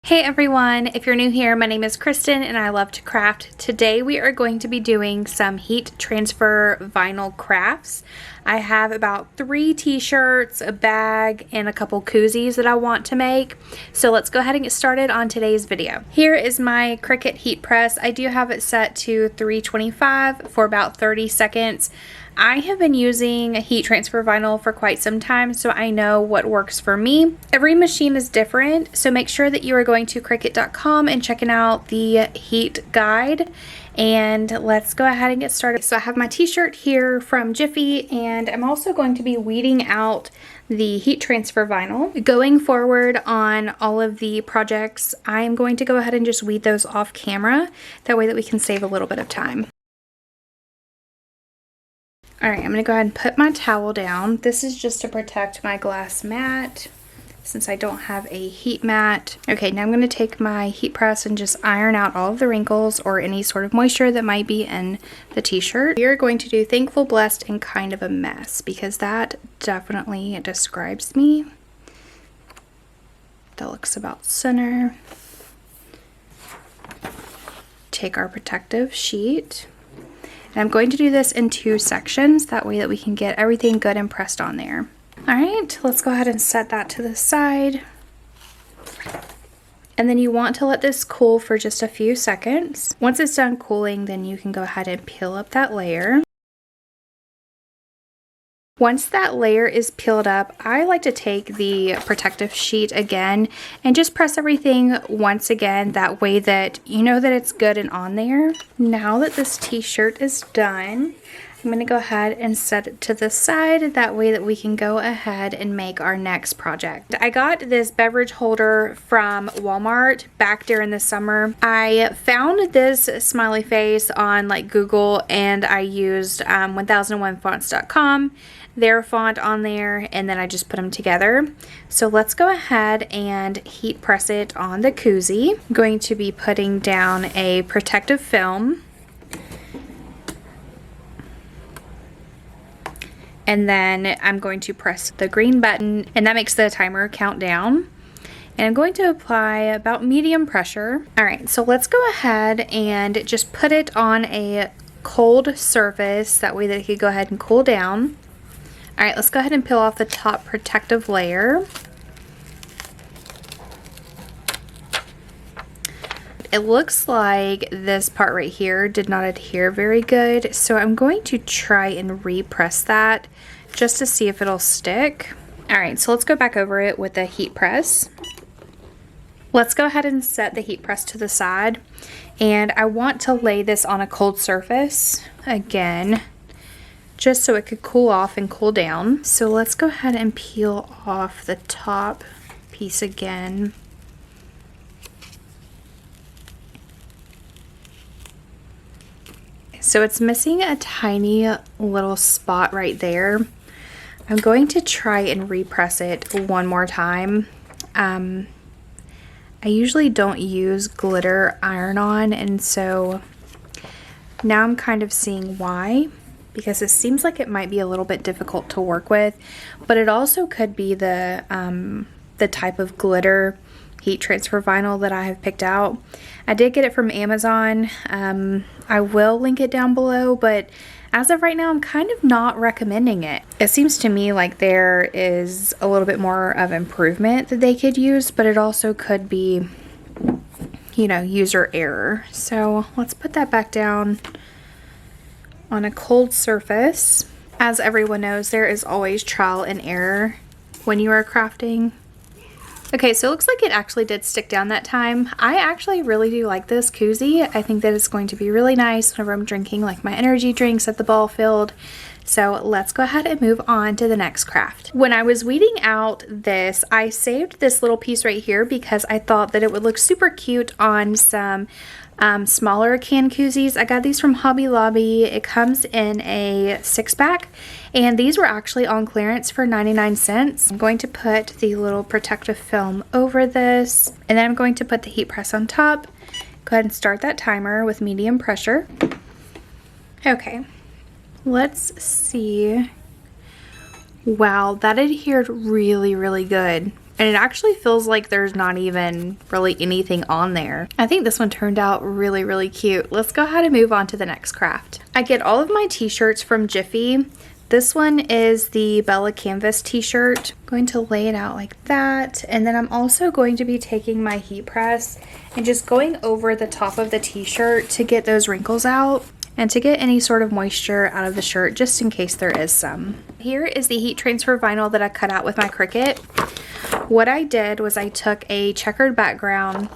Hey everyone, if you're new here, my name is Kristen and I love to craft. Today we are going to be doing some heat transfer vinyl crafts. I have about 3 t-shirts, a bag, and a couple koozies that I want to make. So let's go ahead and get started on today's video. Here is my Cricut heat press. I do have it set to 325 for about 30 seconds. I have been using heat transfer vinyl for quite some time, so I know what works for me. Every machine is different, so make sure that you are going to Cricut.com and checking out the heat guide. And let's go ahead and get started. So I have my t-shirt here from Jiffy, and I'm also going to be weeding out the heat transfer vinyl. Going forward on all of the projects, I'm going to go ahead and just weed those off camera. That way that we can save a little bit of time. Alright, I'm going to go ahead and put my towel down. This is just to protect my glass mat since I don't have a heat mat. Okay, now I'm going to take my heat press and just iron out all of the wrinkles or any sort of moisture that might be in the t-shirt. We are going to do thankful, blessed, and kind of a mess because that definitely describes me. That looks about center. Take our protective sheet. And I'm going to do this in 2 sections, that way that we can get everything good and pressed on there. Alright, let's go ahead and set that to the side. And then you want to let this cool for just a few seconds. Once it's done cooling, then you can go ahead and peel up that layer. Once that layer is peeled up, I like to take the protective sheet again and just press everything once again, that way that you know that it's good and on there. Now that this t-shirt is done, I'm going to go ahead and set it to the side, that way that we can go ahead and make our next project. I got this beverage holder from Walmart back during the summer. I found this smiley face on like Google, and I used 1001fonts.com. their font on there, and then I just put them together. So let's go ahead and heat press it on the koozie. I'm going to be putting down a protective film, and then I'm going to press the green button, and that makes the timer count down. And I'm going to apply about medium pressure. Alright, so let's go ahead and just put it on a cold surface, that way that it could go ahead and cool down. Alright, let's go ahead and peel off the top protective layer. It looks like this part right here did not adhere very good, so I'm going to try and repress that just to see if it'll stick. Alright, so let's go back over it with the heat press. Let's go ahead and set the heat press to the side, and I want to lay this on a cold surface again, just so it could cool off and cool down. So let's go ahead and peel off the top piece again. So it's missing a tiny little spot right there. I'm going to try and repress it one more time. I usually don't use glitter iron-on, and so now I'm kind of seeing why, because it seems like it might be a little bit difficult to work with, but it also could be the type of glitter heat transfer vinyl that I have picked out. I did get it from Amazon. I will link it down below, but as of right now, I'm kind of not recommending it. It seems to me like there is a little bit more of improvement that they could use, but it also could be, you know, user error. So let's put that back down on a cold surface. As everyone knows, there is always trial and error when you are crafting. Okay, so it looks like it actually did stick down that time. I actually really do like this koozie. I think that it's going to be really nice whenever I'm drinking like my energy drinks at the ball field. So let's go ahead and move on to the next craft. When I was weeding out this, I saved this little piece right here because I thought that it would look super cute on some smaller can koozies. I got these from Hobby Lobby. It comes in a 6-pack, and these were actually on clearance for 99 cents. I'm going to put the little protective film over this, and then I'm going to put the heat press on top. Go ahead and start that timer with medium pressure. Okay, let's see. Wow, that adhered really, really good. And it actually feels like there's not even really anything on there. I think this one turned out really, really cute. Let's go ahead and move on to the next craft. I get all of my t-shirts from Jiffy. This one is the Bella Canvas t-shirt. I'm going to lay it out like that. And then I'm also going to be taking my heat press and just going over the top of the t-shirt to get those wrinkles out and to get any sort of moisture out of the shirt, just in case there is some. Here is the heat transfer vinyl that I cut out with my Cricut. What I did was I took a checkered background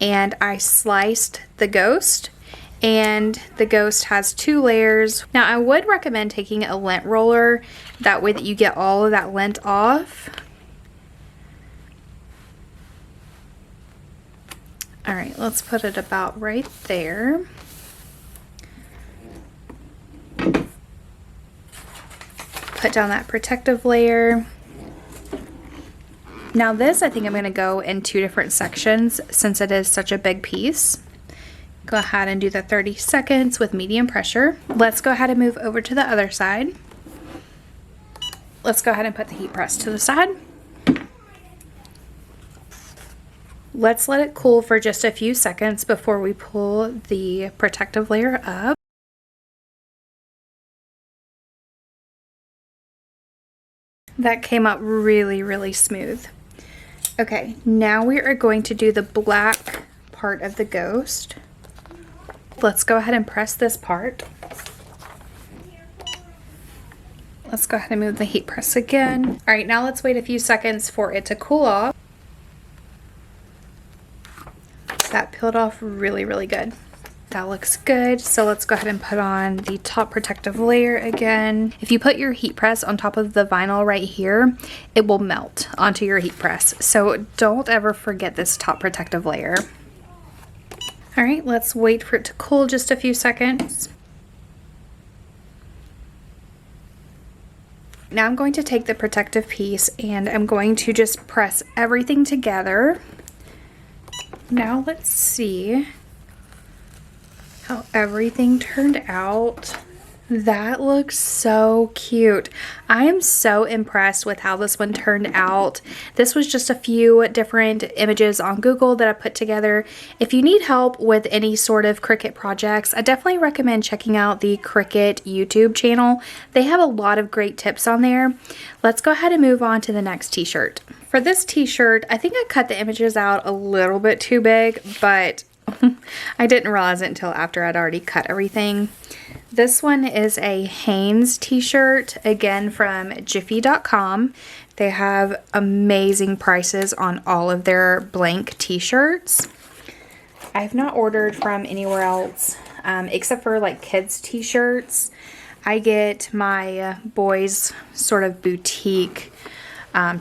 and I sliced the ghost, and the ghost has 2 layers. Now I would recommend taking a lint roller, that way that you get all of that lint off. All right, let's put it about right there. Put down that protective layer. Now this, I think I'm going to go in 2 different sections since it is such a big piece. Go ahead and do the 30 seconds with medium pressure. Let's go ahead and move over to the other side. Let's go ahead and put the heat press to the side. Let's let it cool for just a few seconds before we pull the protective layer up. That came out really, really smooth. Okay, now we are going to do the black part of the ghost. Let's go ahead and press this part. Let's go ahead and move the heat press again. All right, now let's wait a few seconds for it to cool off. That peeled off really, really good. That looks good. So let's go ahead and put on the top protective layer again. If you put your heat press on top of the vinyl right here, it will melt onto your heat press. So don't ever forget this top protective layer. All right, let's wait for it to cool just a few seconds. Now I'm going to take the protective piece and I'm going to just press everything together. Now let's see how everything turned out. That looks so cute. I am so impressed with how this one turned out. This was just a few different images on Google that I put together. If you need help with any sort of Cricut projects, I definitely recommend checking out the Cricut YouTube channel. They have a lot of great tips on there. Let's go ahead and move on to the next t-shirt. For this t-shirt, I think I cut the images out a little bit too big, but I didn't realize it until after I'd already cut everything. This one is a Hanes t-shirt, again from Jiffy.com. They have amazing prices on all of their blank t-shirts. I've not ordered from anywhere else except for like kids t-shirts. I get my boys sort of boutique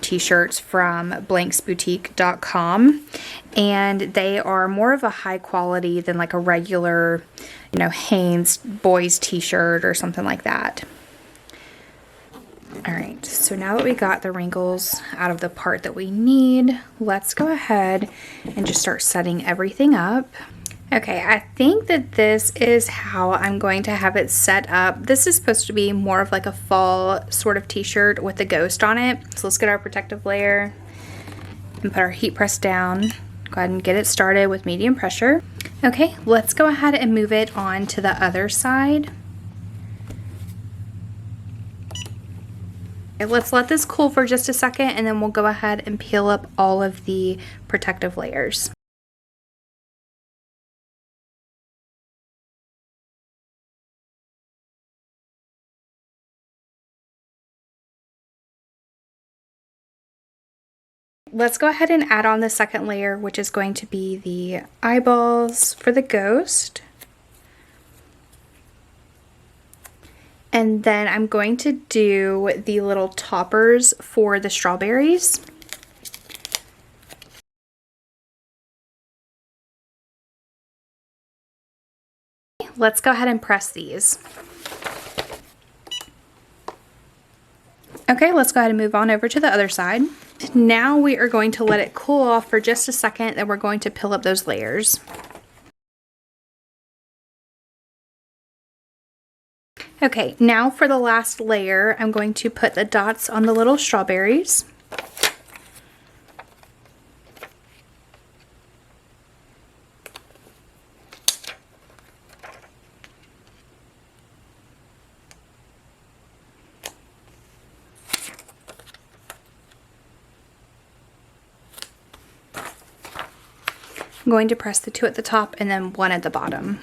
t-shirts from blanksboutique.com, and they are more of a high quality than like a regular, you know, Hanes boys t-shirt or something like that. All right, so now that we got the wrinkles out of the part that we need, let's go ahead and just start setting everything up. Okay, I think that this is how I'm going to have it set up. This is supposed to be more of like a fall sort of t-shirt with a ghost on it. So let's get our protective layer and put our heat press down. Go ahead and get it started with medium pressure. Okay, let's go ahead and move it on to the other side. Okay, let's let this cool for just a second and then we'll go ahead and peel up all of the protective layers. Let's go ahead and add on the second layer, which is going to be the eyeballs for the ghost. And then I'm going to do the little toppers for the strawberries. Let's go ahead and press these. Okay, let's go ahead and move on over to the other side. Now we are going to let it cool off for just a second, and we're going to peel up those layers. Okay, now for the last layer, I'm going to put the dots on the little strawberries. I'm going to press the 2 at the top and then 1 at the bottom.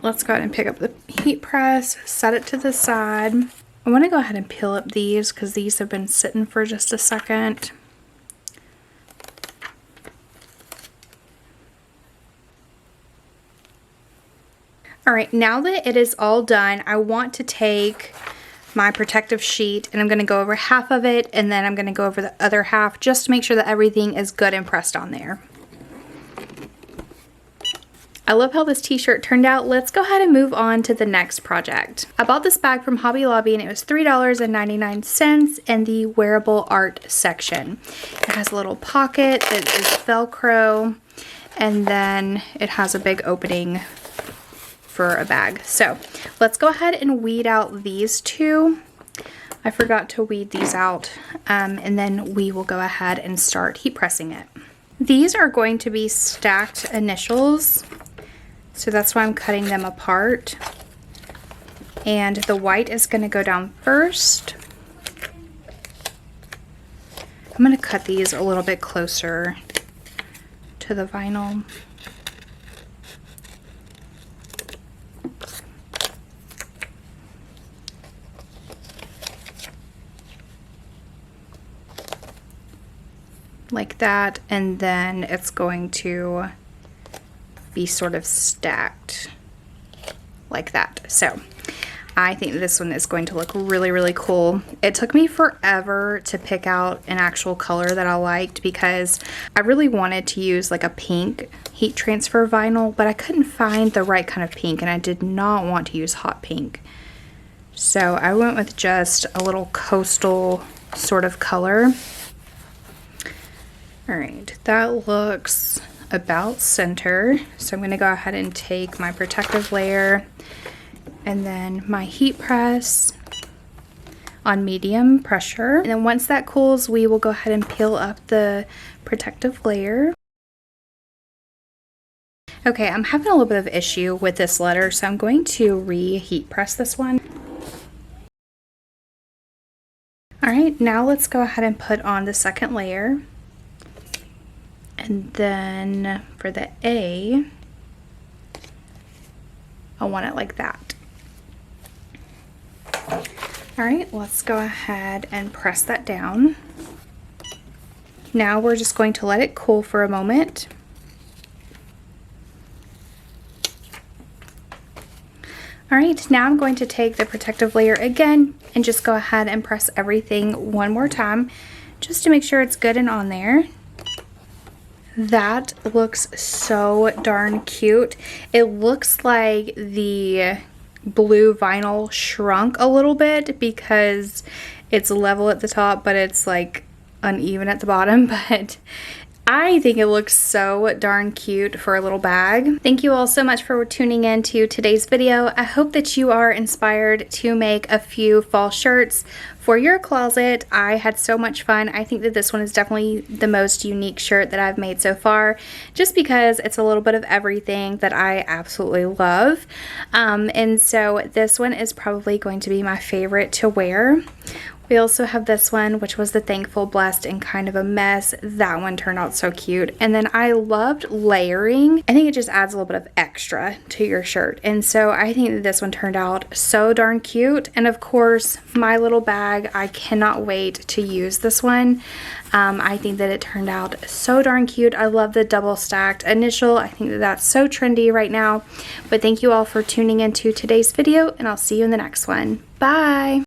Let's go ahead and pick up the heat press, set it to the side. I want to go ahead and peel up these because these have been sitting for just a second. Alright, now that it is all done, I want to take my protective sheet and I'm going to go over half of it and then I'm going to go over the other half just to make sure that everything is good and pressed on there. I love how this t-shirt turned out. Let's go ahead and move on to the next project. I bought this bag from Hobby Lobby and it was $3.99 in the wearable art section. It has a little pocket that is Velcro and then it has a big opening for a bag. So let's go ahead and weed out these two. I forgot to weed these out and then we will go ahead and start heat pressing it. These are going to be stacked initials. So that's why I'm cutting them apart. And the white is going to go down first. I'm going to cut these a little bit closer to the vinyl. Like that, and then it's going to be sort of stacked like that. So I think this one is going to look really, really cool. It took me forever to pick out an actual color that I liked because I really wanted to use like a pink heat transfer vinyl, but I couldn't find the right kind of pink and I did not want to use hot pink. So I went with just a little coastal sort of color. All right, that looks about center. So I'm going to go ahead and take my protective layer and then my heat press on medium pressure. And then once that cools, we will go ahead and peel up the protective layer. Okay, I'm having a little bit of issue with this letter, so I'm going to reheat press this one. All right, now let's go ahead and put on the second layer. And then for the A, I want it like that. All right, let's go ahead and press that down. Now we're just going to let it cool for a moment. All right, now I'm going to take the protective layer again and just go ahead and press everything one more time just to make sure it's good and on there. That looks so darn cute. It looks like the blue vinyl shrunk a little bit because it's level at the top, but it's like uneven at the bottom. But I think it looks so darn cute for a little bag. Thank you all so much for tuning in to today's video. I hope that you are inspired to make a few fall shirts for your closet. I had so much fun. I think that this one is definitely the most unique shirt that I've made so far, just because it's a little bit of everything that I absolutely love. And so this one is probably going to be my favorite to wear. We also have this one, which was the Thankful, Blessed, and Kind of a Mess. That one turned out so cute. And then I loved layering. I think it just adds a little bit of extra to your shirt. And so I think that this one turned out so darn cute. And of course, my little bag, I cannot wait to use this one. I think that it turned out so darn cute. I love the double stacked initial. I think that that's so trendy right now. But thank you all for tuning into today's video, and I'll see you in the next one. Bye!